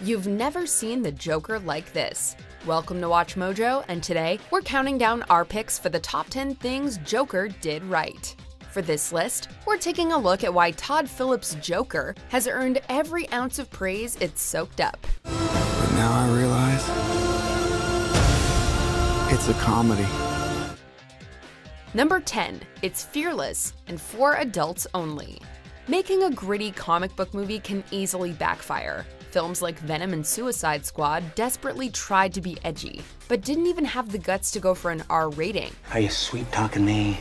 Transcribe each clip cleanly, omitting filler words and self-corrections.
You've never seen the Joker like this. Welcome to WatchMojo, and today we're counting down our picks for the top 10 things Joker did right. For this list, we're taking a look at why Todd Phillips' Joker has earned every ounce of praise it's soaked up. But now I realize it's a comedy. Number 10, it's fearless and for adults only. Making a gritty comic book movie can easily backfire. Films like Venom and Suicide Squad desperately tried to be edgy, but didn't even have the guts to go for an R rating. Are you sweet-talking me?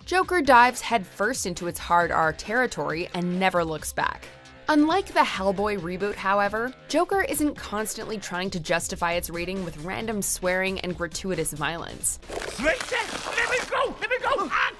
Joker dives headfirst into its hard R territory and never looks back. Unlike the Hellboy reboot, however, Joker isn't constantly trying to justify its rating with random swearing and gratuitous violence. Let me go! Ah,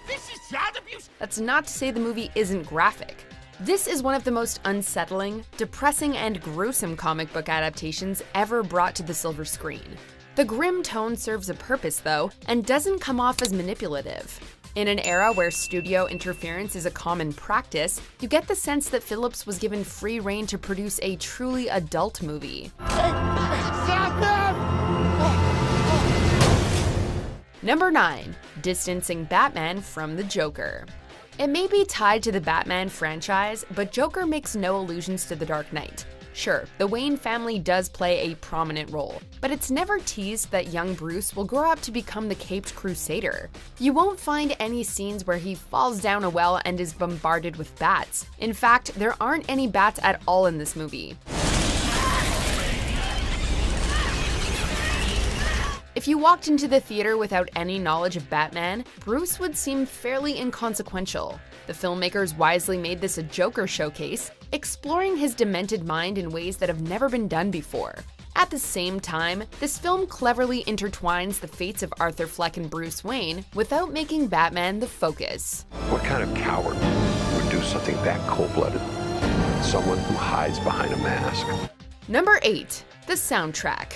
this is child abuse! That's not to say the movie isn't graphic. This is one of the most unsettling, depressing, and gruesome comic book adaptations ever brought to the silver screen. The grim tone serves a purpose, though, and doesn't come off as manipulative. In an era where studio interference is a common practice, you get the sense that Phillips was given free rein to produce a truly adult movie. Number 9. Distancing Batman from the Joker. It may be tied to the Batman franchise, but Joker makes no allusions to the Dark Knight. Sure, the Wayne family does play a prominent role, but it's never teased that young Bruce will grow up to become the Caped Crusader. You won't find any scenes where he falls down a well and is bombarded with bats. In fact, there aren't any bats at all in this movie. If you walked into the theater without any knowledge of Batman, Bruce would seem fairly inconsequential. The filmmakers wisely made this a Joker showcase, exploring his demented mind in ways that have never been done before. At the same time, this film cleverly intertwines the fates of Arthur Fleck and Bruce Wayne without making Batman the focus. What kind of coward would do something that cold-blooded? Someone who hides behind a mask. Number 8. The soundtrack.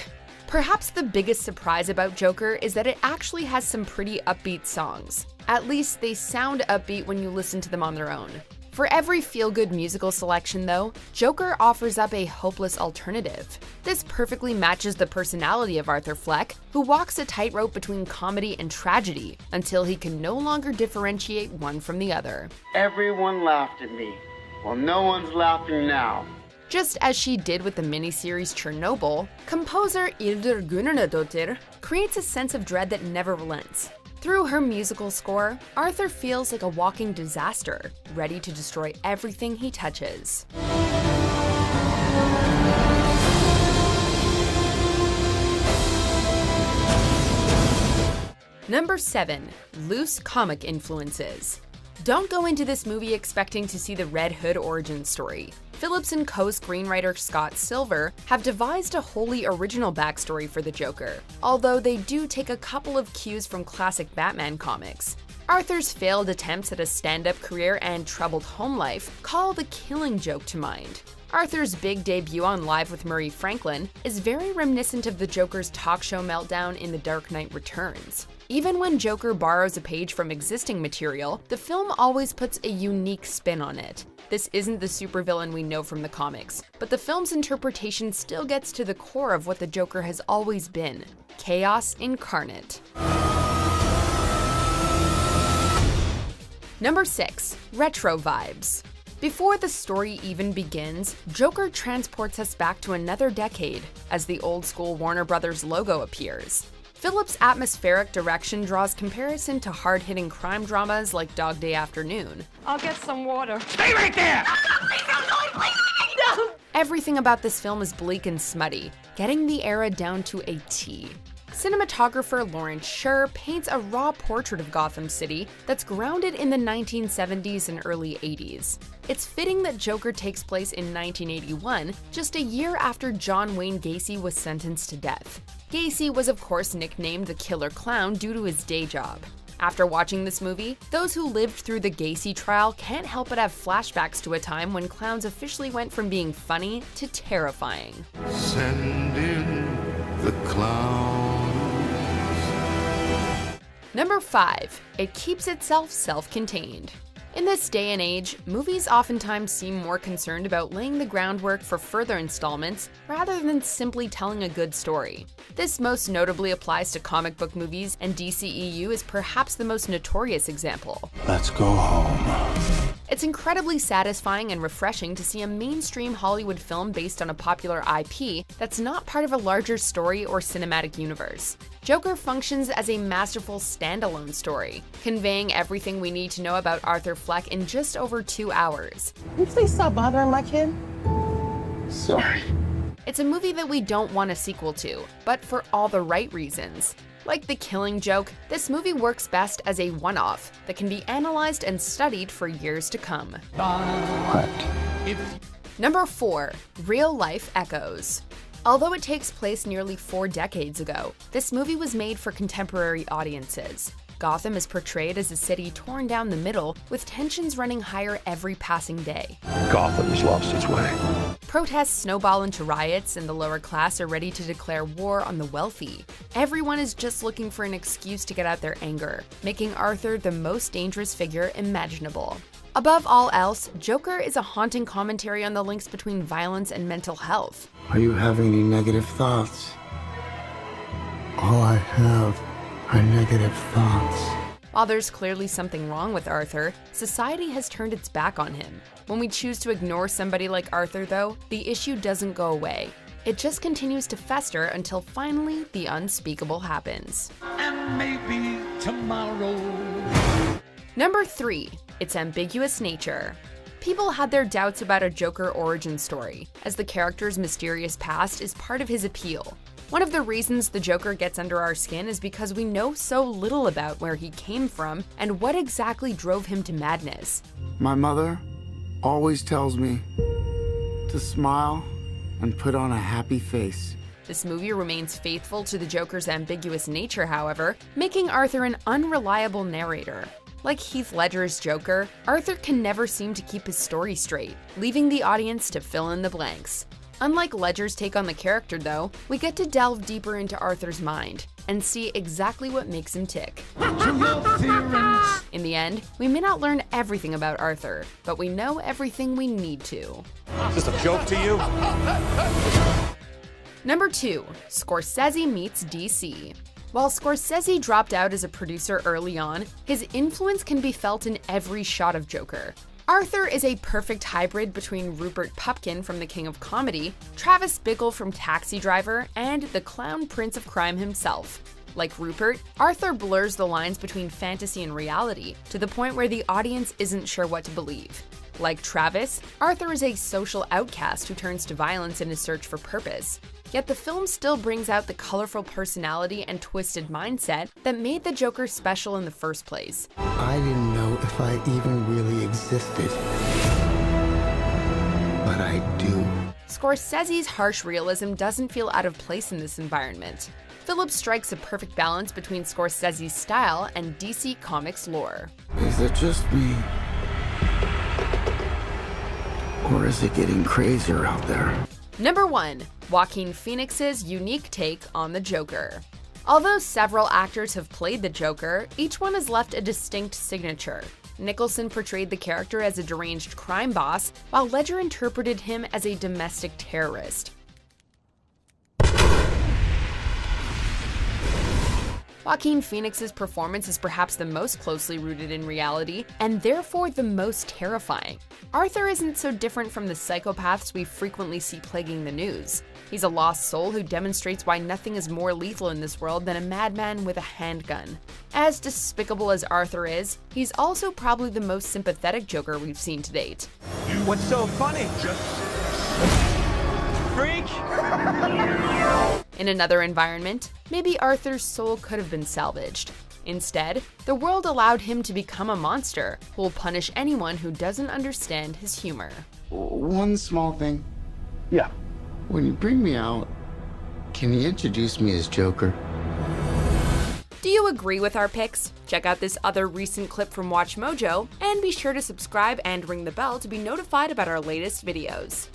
Perhaps the biggest surprise about Joker is that it actually has some pretty upbeat songs. At least they sound upbeat when you listen to them on their own. For every feel-good musical selection, though, Joker offers up a hopeless alternative. This perfectly matches the personality of Arthur Fleck, who walks a tightrope between comedy and tragedy until he can no longer differentiate one from the other. Everyone laughed at me. Well, no one's laughing now. Just as she did with the miniseries Chernobyl, composer Hildur Guðnadóttir creates a sense of dread that never relents. Through her musical score, Arthur feels like a walking disaster, ready to destroy everything he touches. Number 7. Loose comic influences. Don't go into this movie expecting to see the Red Hood origin story. Phillips and co-screenwriter Scott Silver have devised a wholly original backstory for the Joker, although they do take a couple of cues from classic Batman comics. Arthur's failed attempts at a stand-up career and troubled home life call the Killing Joke to mind. Arthur's big debut on Live with Murray Franklin is very reminiscent of the Joker's talk show meltdown in The Dark Knight Returns. Even when Joker borrows a page from existing material, the film always puts a unique spin on it. This isn't the supervillain we know from the comics, but the film's interpretation still gets to the core of what the Joker has always been: chaos incarnate. Number 6. Retro vibes. Before the story even begins, Joker transports us back to another decade as the old-school Warner Brothers logo appears. Phillips' atmospheric direction draws comparison to hard-hitting crime dramas like Dog Day Afternoon. I'll get some water. Stay right there! No! Everything about this film is bleak and smutty, getting the era down to a T. Cinematographer Lawrence Sher paints a raw portrait of Gotham City that's grounded in the 1970s and early 80s. It's fitting that Joker takes place in 1981, just a year after John Wayne Gacy was sentenced to death. Gacy was of course nicknamed the Killer Clown due to his day job. After watching this movie, those who lived through the Gacy trial can't help but have flashbacks to a time when clowns officially went from being funny to terrifying. Send in the clowns. Number 5. It keeps itself self-contained. In this day and age, movies oftentimes seem more concerned about laying the groundwork for further installments rather than simply telling a good story. This most notably applies to comic book movies, and DCEU is perhaps the most notorious example. Let's go home. It's incredibly satisfying and refreshing to see a mainstream Hollywood film based on a popular IP that's not part of a larger story or cinematic universe. Joker functions as a masterful standalone story, conveying everything we need to know about Arthur Fleck in just over 2 hours. Can you please stop bothering my kid? Sorry. It's a movie that we don't want a sequel to, but for all the right reasons. Like The Killing Joke, this movie works best as a one-off that can be analyzed and studied for years to come. What? Number 4. Real-life echoes. Although it takes place nearly 4 decades ago, this movie was made for contemporary audiences. Gotham is portrayed as a city torn down the middle, with tensions running higher every passing day. Gotham has lost its way. Protests snowball into riots, and the lower class are ready to declare war on the wealthy. Everyone is just looking for an excuse to get out their anger, making Arthur the most dangerous figure imaginable. Above all else, Joker is a haunting commentary on the links between violence and mental health. Are you having any negative thoughts? All I have are negative thoughts. While there's clearly something wrong with Arthur, society has turned its back on him. When we choose to ignore somebody like Arthur, though, the issue doesn't go away. It just continues to fester until finally the unspeakable happens. And maybe tomorrow. Number 3. Its ambiguous nature. People had their doubts about a Joker origin story, as the character's mysterious past is part of his appeal. One of the reasons the Joker gets under our skin is because we know so little about where he came from and what exactly drove him to madness. My mother always tells me to smile and put on a happy face. This movie remains faithful to the Joker's ambiguous nature, however, making Arthur an unreliable narrator. Like Heath Ledger's Joker, Arthur can never seem to keep his story straight, leaving the audience to fill in the blanks. Unlike Ledger's take on the character, though, we get to delve deeper into Arthur's mind and see exactly what makes him tick. In the end, we may not learn everything about Arthur, but we know everything we need to. Is this a joke to you? Number 2. Scorsese meets DC. While Scorsese dropped out as a producer early on, his influence can be felt in every shot of Joker. Arthur is a perfect hybrid between Rupert Pupkin from The King of Comedy, Travis Bickle from Taxi Driver, and the clown prince of crime himself. Like Rupert, Arthur blurs the lines between fantasy and reality to the point where the audience isn't sure what to believe. Like Travis, Arthur is a social outcast who turns to violence in his search for purpose. Yet the film still brings out the colorful personality and twisted mindset that made the Joker special in the first place. I didn't know if I even really existed. But I do. Scorsese's harsh realism doesn't feel out of place in this environment. Phillips strikes a perfect balance between Scorsese's style and DC Comics lore. Is it just me? Or is it getting crazier out there? Number 1. Joaquin Phoenix's unique take on the Joker. Although several actors have played the Joker, each one has left a distinct signature. Nicholson portrayed the character as a deranged crime boss, while Ledger interpreted him as a domestic terrorist. Joaquin Phoenix's performance is perhaps the most closely rooted in reality, and therefore the most terrifying. Arthur isn't so different from the psychopaths we frequently see plaguing the news. He's a lost soul who demonstrates why nothing is more lethal in this world than a madman with a handgun. As despicable as Arthur is, he's also probably the most sympathetic Joker we've seen to date. What's so funny? Freak! In another environment, maybe Arthur's soul could have been salvaged. Instead, the world allowed him to become a monster who will punish anyone who doesn't understand his humor. One small thing. Yeah. When you bring me out, can you introduce me as Joker? Do you agree with our picks? Check out this other recent clip from WatchMojo, and be sure to subscribe and ring the bell to be notified about our latest videos.